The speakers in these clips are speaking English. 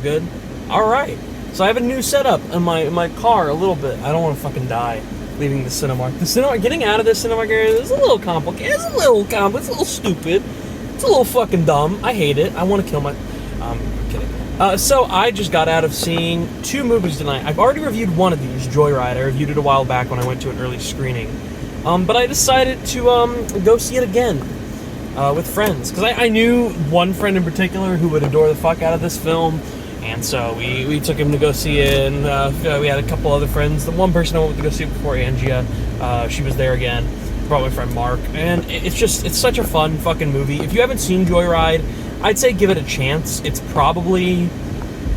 good. Alright. So I have a new setup in my car a little bit. I don't want to fucking die leaving the Cinemark. Getting out of this Cinemark area is a little complicated. It's a little stupid. It's a little fucking dumb. I hate it. I want to kill my... I'm kidding. So I just got out of seeing 2 movies tonight. I've already reviewed one of these, Joyride. I reviewed it a while back when I went to an early screening. But I decided to go see it again with friends. Because I knew one friend in particular who would adore the fuck out of this film. And so we took him to go see it, and we had a couple other friends. The one person I went to go see it before, Angia, she was there again. Brought my friend Mark, and it's such a fun fucking movie. If you haven't seen Joyride, I'd say give it a chance. It's probably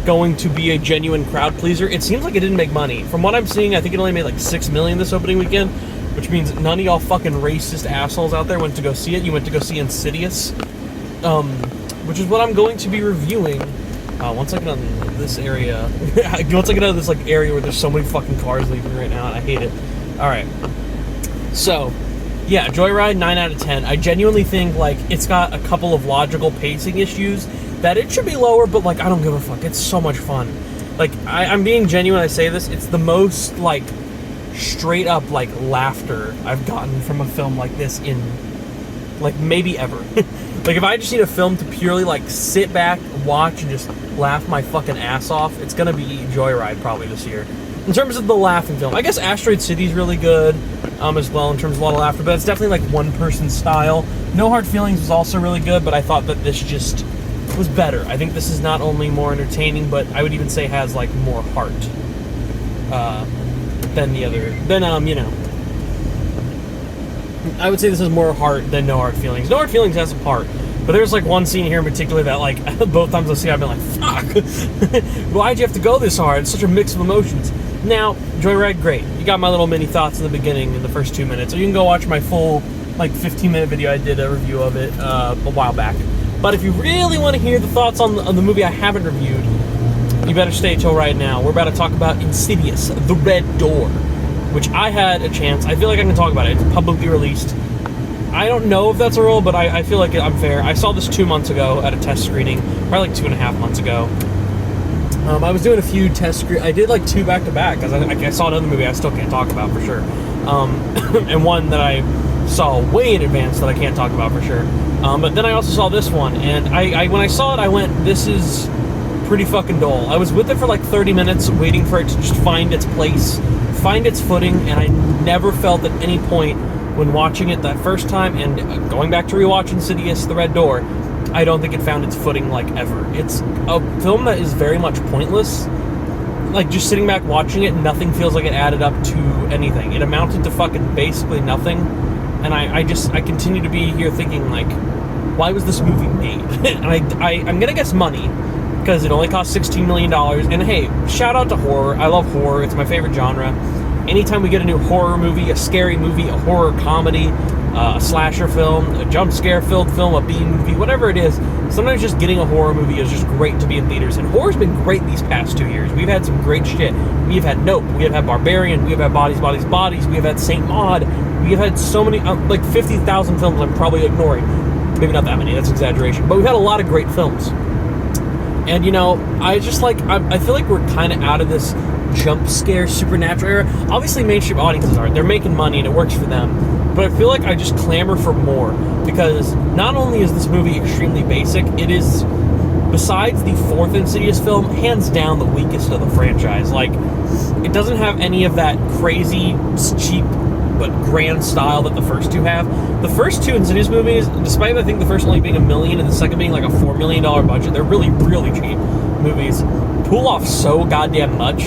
going to be a genuine crowd pleaser. It seems like it didn't make money. From what I'm seeing, I think it only made like $6 million this opening weekend, which means none of y'all fucking racist assholes out there went to go see it. You went to go see Insidious, which is what I'm going to be reviewing. Once I get on this area, once I get out of this like area where there's so many fucking cars leaving right now, and I hate it. All right, so yeah, Joyride, 9 out of 10. I genuinely think like it's got a couple of logical pacing issues that it should be lower, but like I don't give a fuck. It's so much fun. Like I'm being genuine. I say this. It's the most like straight up like laughter I've gotten from a film like this in like maybe ever. Like if I just need a film to purely like sit back, watch, and just laugh my fucking ass off, it's gonna be Joyride probably this year. In terms of the laughing film, I guess Asteroid City's really good as well in terms of a lot of laughter, but it's definitely like one person style. No Hard Feelings was also really good, but I thought that this just was better. I think this is not only more entertaining, but I would even say has like more heart than the other. You know, I would say this has more heart than No Hard Feelings. No Hard Feelings has some heart, but there's like one scene here in particular that like both times I see it, I've been like, fuck, why'd you have to go this hard? It's such a mix of emotions. Now, Joyride, great. You got my little mini thoughts in the beginning in the first 2 minutes, or you can go watch my full like 15-minute video. I did a review of it a while back. But if you really want to hear the thoughts on the movie I haven't reviewed, you better stay till right now. We're about to talk about Insidious, The Red Door, which I had a chance. I feel like I can talk about it. It's publicly released. I don't know if that's a rule, but I feel like I'm fair. I saw this 2 months ago at a test screening, probably like 2.5 months ago. I was doing a few test screenings. I did like 2 back-to-back, because I saw another movie I still can't talk about for sure. And one that I saw way in advance that I can't talk about for sure. But then I also saw this one, and when I saw it, I went, this is pretty fucking dull. I was with it for like 30 minutes, waiting for it to just find its place, find its footing, and I never felt at any point when watching it that first time, and going back to rewatch Insidious, The Red Door, I don't think it found its footing like ever. It's a film that is very much pointless. Like just sitting back watching it, nothing feels like it added up to anything. It amounted to fucking basically nothing. And I continue to be here thinking like, why was this movie made? And I'm gonna guess money, because it only cost $16 million. And hey, shout out to horror. I love horror. It's my favorite genre. Anytime we get a new horror movie, a scary movie, a horror comedy, a slasher film, a jump scare filled film, a B movie, whatever it is, sometimes just getting a horror movie is just great to be in theaters. And horror's been great these past 2 years. We've had some great shit. We've had Nope. We have had Barbarian. We have had Bodies, Bodies, Bodies. We have had Saint Maud. We have had so many, like 50,000 films I'm probably ignoring. Maybe not that many, that's exaggeration. But we've had a lot of great films. And, you know, I just like, I feel like we're kind of out of this jump scare supernatural era. Obviously mainstream audiences aren't. They're making money and it works for them. But I feel like I just clamor for more, because not only is this movie extremely basic, it is, besides the 4th Insidious film, hands down the weakest of the franchise. Like, it doesn't have any of that crazy, cheap, but grand style that the first 2 have. The first 2 Insidious movies, despite I think the first only being $1 million and the second being like a $4 million budget, they're really, really cheap movies, pull off so goddamn much.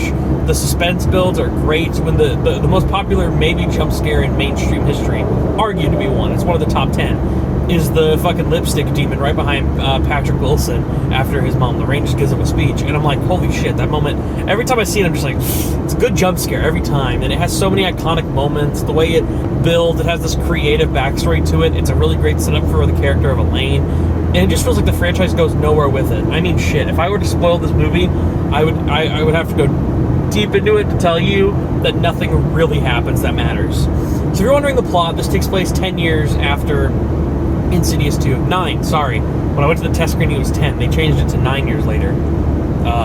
The suspense builds are great. When the most popular maybe jump scare in mainstream history, argued to be one, it's one of the top 10, is the fucking lipstick demon right behind Patrick Wilson after his mom Lorraine just gives him a speech. And I'm like, holy shit, that moment, every time I see it, I'm just like, it's a good jump scare every time. And it has so many iconic moments. The way it builds, it has this creative backstory to it. It's a really great setup for the character of Elaine. And it just feels like the franchise goes nowhere with it. I mean, shit, if I were to spoil this movie, I would have to go deep into it to tell you that nothing really happens that matters. So if you're wondering the plot, this takes place 10 years after Insidious 2. 9, sorry. When I went to the test screening, it was 10. They changed it to 9 years later.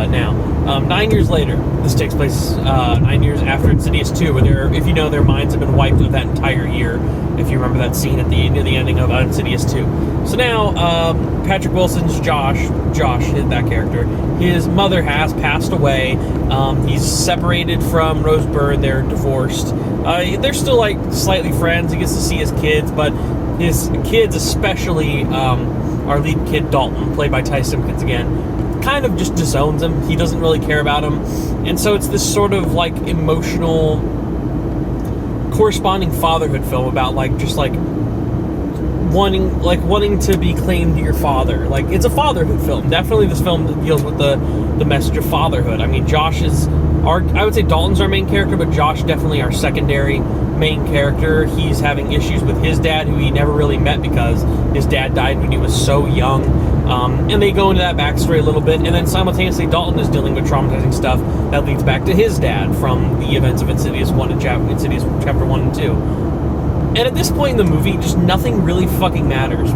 now. 9 years later, this takes place 9 years after Insidious 2, where if you know, their minds have been wiped of that entire year, if you remember that scene at the ending of Insidious 2. So now, Patrick Wilson's Josh, that character, his mother has passed away. He's separated from Rose Byrne. They're divorced. They're still, like, slightly friends. He gets to see his kids, but his kids, especially our lead kid, Dalton, played by Ty Simpkins again, kind of just disowns him. He doesn't really care about him. And so it's this sort of, like, emotional corresponding fatherhood film about, like, just, like, wanting to be claimed to your father. Like, it's a fatherhood film. Definitely this film deals with the message of fatherhood. I mean, I would say Dalton's our main character, but Josh definitely our secondary main character. He's having issues with his dad, who he never really met because his dad died when he was so young. And they go into that backstory a little bit, and then simultaneously Dalton is dealing with traumatizing stuff that leads back to his dad from the events of Insidious 1 and Insidious Chapter 1 and 2. And at this point in the movie, just nothing really fucking matters.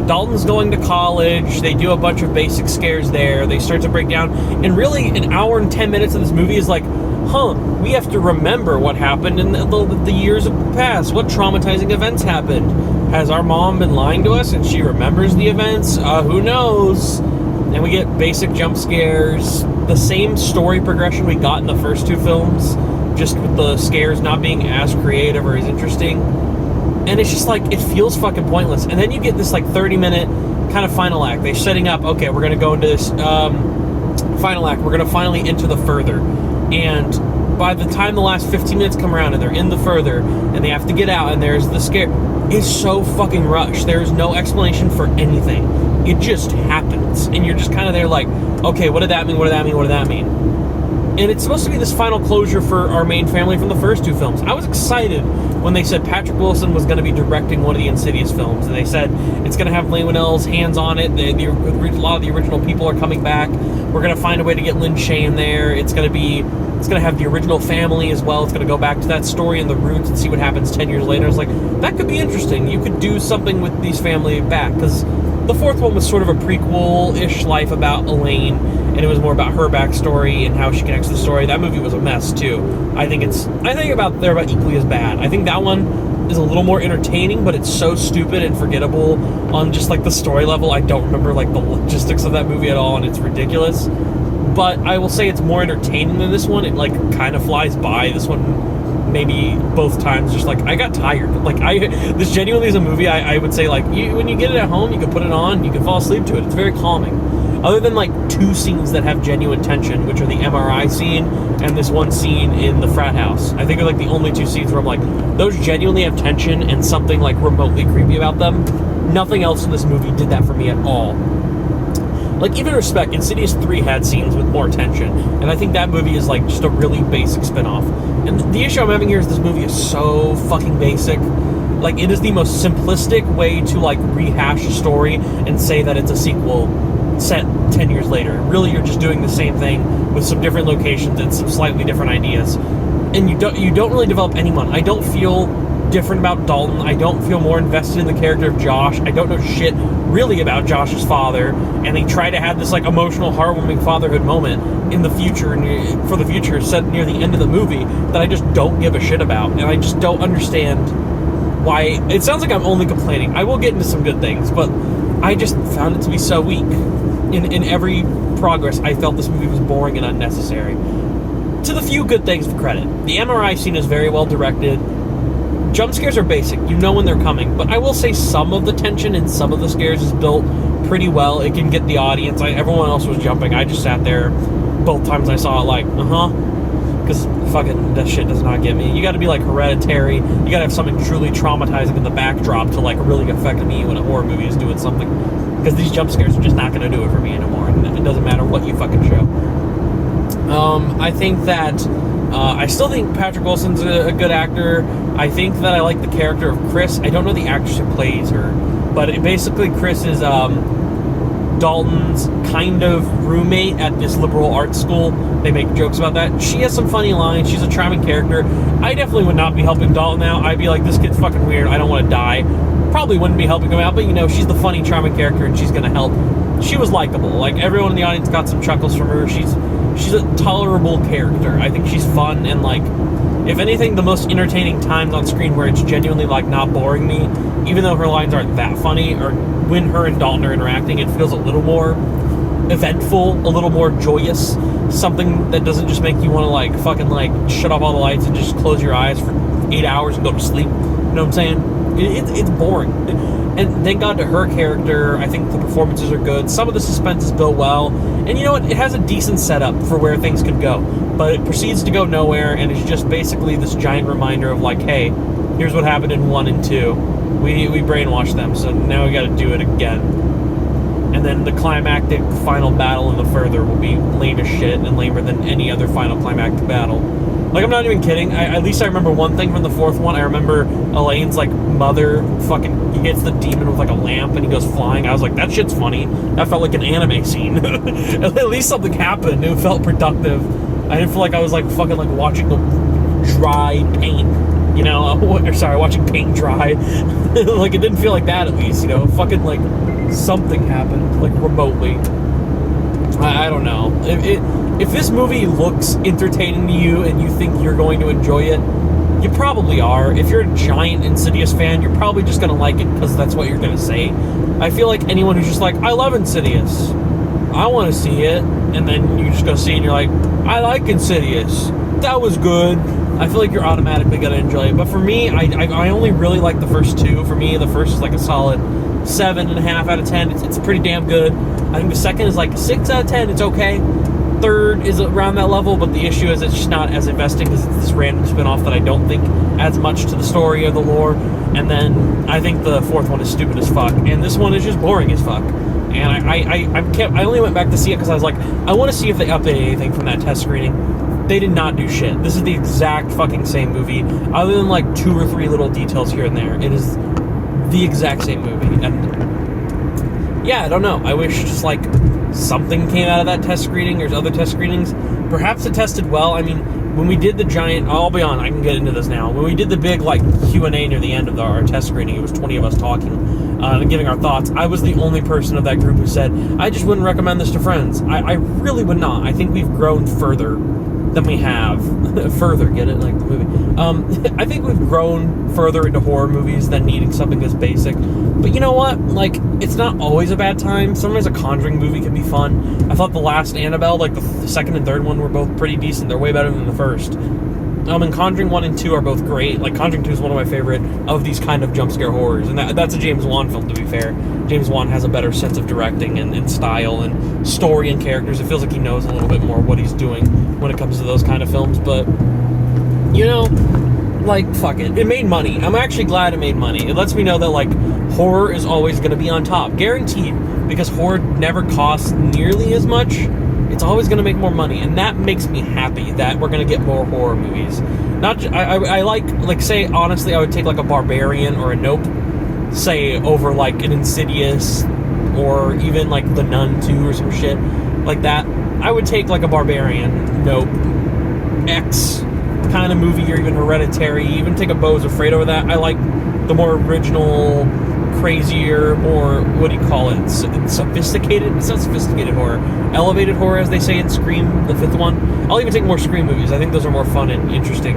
Dalton's going to college, they do a bunch of basic scares there, they start to break down, and really an hour and 10 minutes of this movie is like, we have to remember what happened in the years of the past. What traumatizing events happened? Has our mom been lying to us and she remembers the events? Who knows? And we get basic jump scares, the same story progression we got in the first two films, just with the scares not being as creative or as interesting. And it's just like, it feels fucking pointless. And then you get this like 30-minute kind of final act. They're setting up, okay, we're going to go into this final act. We're going to finally enter the further. And by the time the last 15 minutes come around and they're in the further and they have to get out and there's the scare, it's so fucking rushed. There's no explanation for anything. It just happens. And you're just kind of there like, okay, what did that mean? What did that mean? What did that mean? And it's supposed to be this final closure for our main family from the first two films. I was excited when they said Patrick Wilson was going to be directing one of the Insidious films. And they said it's going to have Leigh Whannell's hands on it. A lot of the original people are coming back. We're going to find a way to get Lin Shaye in there. It's going to have the original family as well. It's going to go back to that story and the roots and see what happens 10 years later. I was like, that could be interesting. You could do something with these family back. Because the fourth one was sort of a prequel-ish life about Elaine, and it was more about her backstory and how she connects to the story. That movie was a mess too. I think they're about equally as bad. I think that one is a little more entertaining, but it's so stupid and forgettable on just like the story level. I don't remember like the logistics of that movie at all, and it's ridiculous. But I will say it's more entertaining than this one. It like kind of flies by. This one maybe both times just like I got tired. Like this genuinely is a movie I would say like when you get it at home, you can put it on, you can fall asleep to it. It's very calming. Other than like two scenes that have genuine tension, which are the MRI scene and this one scene in the frat house. I think are like the only two scenes where I'm like, those genuinely have tension and something like remotely creepy about them. Nothing else in this movie did that for me at all. Like, even Respect, Insidious 3 had scenes with more tension, and I think that movie is like just a really basic spin-off. And the issue I'm having here is this movie is so fucking basic. Like, it is the most simplistic way to like rehash a story and say that it's a sequel set 10 years later. Really, you're just doing the same thing with some different locations and some slightly different ideas. And you don't really develop anyone. I don't feel different about Dalton. I don't feel more invested in the character of Josh. I don't know shit really about Josh's father. And they try to have this like emotional, heartwarming fatherhood moment in the future, for the future, set near the end of the movie that I just don't give a shit about. And I just don't understand why. It sounds like I'm only complaining. I will get into some good things, but I just found it to be so weak. In every progress, I felt this movie was boring and unnecessary. To the few good things for credit. The MRI scene is very well directed. Jump scares are basic. You know when they're coming. But I will say some of the tension and some of the scares is built pretty well. It can get the audience. Everyone else was jumping. I just sat there both times I saw it like, because fucking that shit does not get me. You got to be like Hereditary. You got to have something truly traumatizing in the backdrop to like really affect me when a horror movie is doing something. Because these jump scares are just not going to do it for me anymore. And it doesn't matter what you fucking show. I think that I still think Patrick Wilson's a good actor. I think that I like the character of Chris. I don't know the actress who plays her, but basically Chris is Dalton's kind of roommate at this liberal arts school. They make jokes about that. She has some funny lines. She's a charming character. I definitely would not be helping Dalton out. I'd be like, this kid's fucking weird. I don't want to die. Probably wouldn't be helping him out, but you know, she's the funny, charming character, and she's going to help she was likable. Like, everyone in the audience got some chuckles from her. She's a tolerable character. I think she's fun, and like, if anything, the most entertaining times on screen where it's genuinely like not boring me, even though her lines aren't that funny, or when her and Dalton are interacting, it feels a little more eventful, a little more joyous, something that doesn't just make you want to like fucking like shut off all the lights and just close your eyes for 8 hours and go to sleep. You know what I'm saying? It's boring. And thank God to her character. I think the performances are good. Some of the suspense is built well, and you know what? It has a decent setup for where things could go, but it proceeds to go nowhere, and it's just basically this giant reminder of like, hey, here's what happened in 1 and 2. We brainwashed them, so now we got to do it again. And then the climactic final battle in the further will be lame as shit and lamer than any other final climactic battle. Like, I'm not even kidding. At least I remember one thing from the 4th one. I remember Elaine's, like, mother fucking hits the demon with, like, a lamp and he goes flying. I was like, that shit's funny. That felt like an anime scene. At least something happened. It felt productive. I didn't feel like I was, like, fucking, like, watching the dry paint, you know? Or, sorry, watching paint dry. Like, it didn't feel like that, at least, you know? Fucking, like, something happened, like, remotely. I don't know. If this movie looks entertaining to you and you think you're going to enjoy it, you probably are. If you're a giant Insidious fan, you're probably just going to like it because that's what you're going to say. I feel like anyone who's just like, I love Insidious, I want to see it, and then you just go see it and you're like, I like Insidious, that was good, I feel like you're automatically going to enjoy it. But for me, I only really like the first 2. For me, the first is like a solid 7.5 out of 10. It's pretty damn good. I think the second is like 6 out of 10. It's okay. Third is around that level, but the issue is it's just not as investing because it's this random spin-off that I don't think adds much to the story or the lore. And then I think the 4th one is stupid as fuck, and this one is just boring as fuck. And I only went back to see it because I was like, I want to see if they updated anything from that test screening. They did not do shit. This is the exact fucking same movie, other than like 2 or 3 little details here and there. It is the exact same movie, and yeah, I don't know. I wish just like something came out of that test screening. There's other test screenings. Perhaps it tested well. I mean, when we did the giant, I'll be on, I can get into this now. When we did the big like Q&A near the end of our test screening, it was 20 of us talking and giving our thoughts. I was the only person of that group who said, I just wouldn't recommend this to friends. I really would not. I think we've grown further than we have. Further, get it? Like the movie. I think we've grown further into horror movies than needing something this basic. But you know what? Like, it's not always a bad time. Sometimes a Conjuring movie can be fun. I thought the last Annabelle, like the second and third one, were both pretty decent. They're way better than the first. And Conjuring 1 and 2 are both great. Like, Conjuring 2 is one of my favorite of these kind of jump scare horrors. And that's a James Wan film, to be fair. James Wan has a better sense of directing and style and story and characters. It feels like he knows a little bit more what he's doing when it comes to those kind of films. But, you know, like, fuck it. It made money. I'm actually glad it made money. It lets me know that, like, horror is always going to be on top. Guaranteed. Because horror never costs nearly as much. It's always going to make more money, and that makes me happy that we're going to get more horror movies. I like, say, honestly, I would take, like, a Barbarian or a Nope, say, over, like, an Insidious, or even, like, The Nun 2 or some shit like that. I would take, like, a Barbarian, Nope, X kind of movie, or even Hereditary, even take a Beau's Afraid over that. I like the more original, crazier, more, what do you call it, sophisticated? It's not sophisticated horror. Elevated horror, as they say in Scream, the 5th one. I'll even take more Scream movies. I think those are more fun and interesting.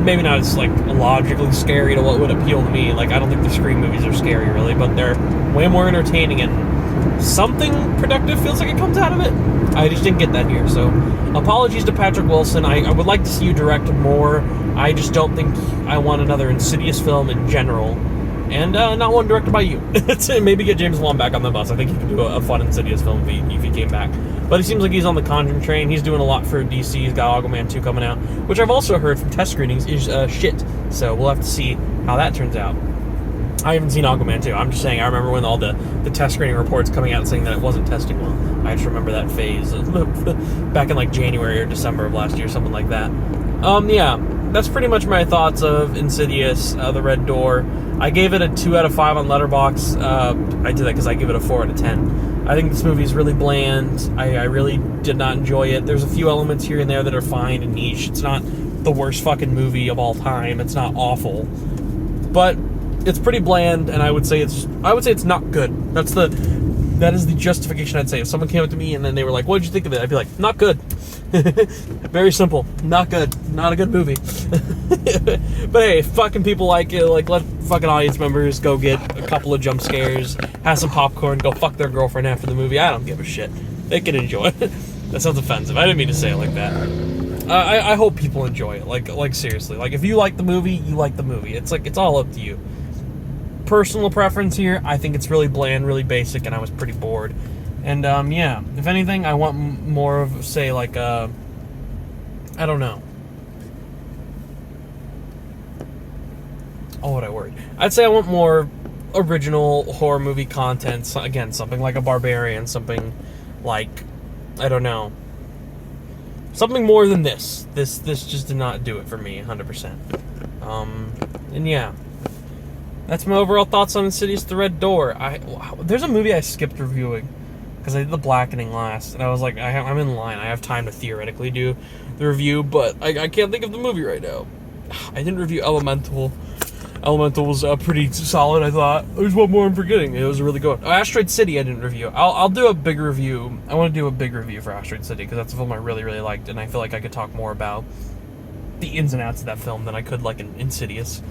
Maybe not as, like, logically scary to what would appeal to me. Like, I don't think the Scream movies are scary, really, but they're way more entertaining, and something productive feels like it comes out of it. I just didn't get that here, so apologies to Patrick Wilson. I would like to see you direct more. I just don't think I want another Insidious film in general. And not one directed by you. Maybe get James Wan back on the bus. I think he could do a fun Insidious film if he came back. But it seems like he's on the Conjuring train. He's doing a lot for DC. He's got Aquaman 2 coming out, which I've also heard from test screenings is shit. So we'll have to see how that turns out. I haven't seen Aquaman 2. I'm just saying, I remember when all the test screening reports coming out saying that it wasn't testing well. I just remember that phase back in like January or December of last year, something like that. Yeah, that's pretty much my thoughts of Insidious, The Red Door. I gave it a 2 out of 5 on Letterboxd. I did that because I give it a 4 out of 10. I think this movie is really bland. I really did not enjoy it. There's a few elements here and there that are fine and niche. It's not the worst fucking movie of all time. It's not awful, but it's pretty bland, and I would say it's not good. That's the That is the justification I'd say. If someone came up to me and then they were like, what did you think of it? I'd be like, not good. Very simple. Not good. Not a good movie. But hey, if fucking people like it, like, let fucking audience members go get a couple of jump scares, have some popcorn, go fuck their girlfriend after the movie. I don't give a shit. They can enjoy it. That sounds offensive. I didn't mean to say it like that. I hope people enjoy it. Like seriously. Like, if you like the movie, you like the movie. It's like, it's all up to you. Personal preference here, I think it's really bland, really basic, and I was pretty bored. And, yeah, if anything, I want more of, say, like, I don't know. Oh, what I worried. I'd say I want more original horror movie content. So, again, something like a Barbarian, something like, I don't know. Something more than this. This just did not do it for me, 100%. And yeah. That's my overall thoughts on Insidious: The Red Door. There's a movie I skipped reviewing because I did The Blackening last, and I was like, I'm in line. I have time to theoretically do the review, but I can't think of the movie right now. I didn't review Elemental. Elemental was pretty solid, I thought. There's one more I'm forgetting. It was really good. Oh, Asteroid City I didn't review. I'll do a big review. I want to do a big review for Asteroid City because that's a film I really, really liked, and I feel like I could talk more about the ins and outs of that film than I could, like, in Insidious.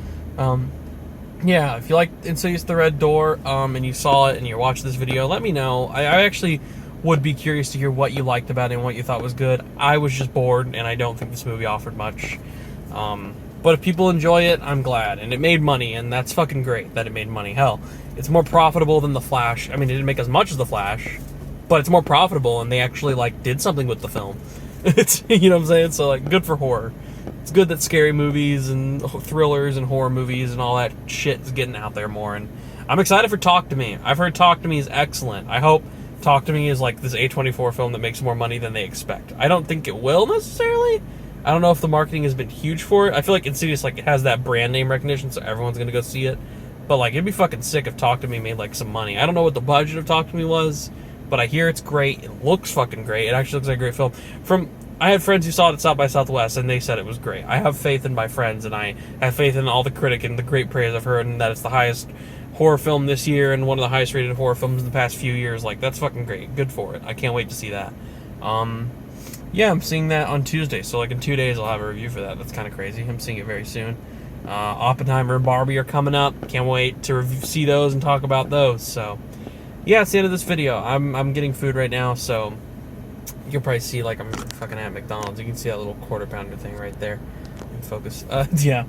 Yeah, if you liked Insidious: The Red Door, and you saw it and you're watching this video, let me know. I actually would be curious to hear what you liked about it and what you thought was good. I was just bored, and I don't think this movie offered much. But if people enjoy it, I'm glad. And it made money, and that's fucking great that it made money. Hell, it's more profitable than The Flash. I mean, it didn't make as much as The Flash, but it's more profitable, and they actually, like, did something with the film. It's, you know what I'm saying? So, like, good for horror. It's good that scary movies and thrillers and horror movies and all that shit is getting out there more. And I'm excited for Talk to Me. I've heard Talk to Me is excellent. I hope Talk to Me is like this A24 film that makes more money than they expect. I don't think it will necessarily. I don't know if the marketing has been huge for it. I feel like Insidious, like, it has that brand name recognition, so everyone's gonna go see it. But, like, it'd be fucking sick if Talk to Me made, like, some money. I don't know what the budget of Talk to Me was, but I hear it's great. It looks fucking great. It actually looks like a great film. I had friends who saw it at South by Southwest, and they said it was great. I have faith in my friends, and I have faith in all the critic and the great praise I've heard, and that it's the highest horror film this year and one of the highest rated horror films in the past few years. Like, that's fucking great. Good for it. I can't wait to see that. Yeah, I'm seeing that on Tuesday, so, like, in 2 days I'll have a review for that. That's kind of crazy. I'm seeing it very soon. Oppenheimer and Barbie are coming up. Can't wait to see those and talk about those. So, yeah, it's the end of this video. I'm getting food right now, so you can probably see, like, I'm fucking at McDonald's. You can see that little quarter pounder thing right there. In focus. Yeah.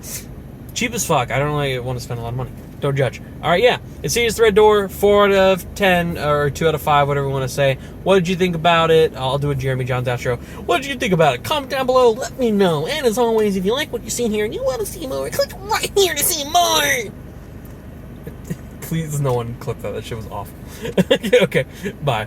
Cheap as fuck. I don't really want to spend a lot of money. Don't judge. Alright, yeah. Insidious: The Red Door, 4 out of 10, or 2 out of 5, whatever you want to say. What did you think about it? I'll do a Jeremy John's outro. What did you think about it? Comment down below. Let me know. And as always, if you like what you see here and you want to see more, click right here to see more. Please, no one clip that. That shit was awful. Okay, bye.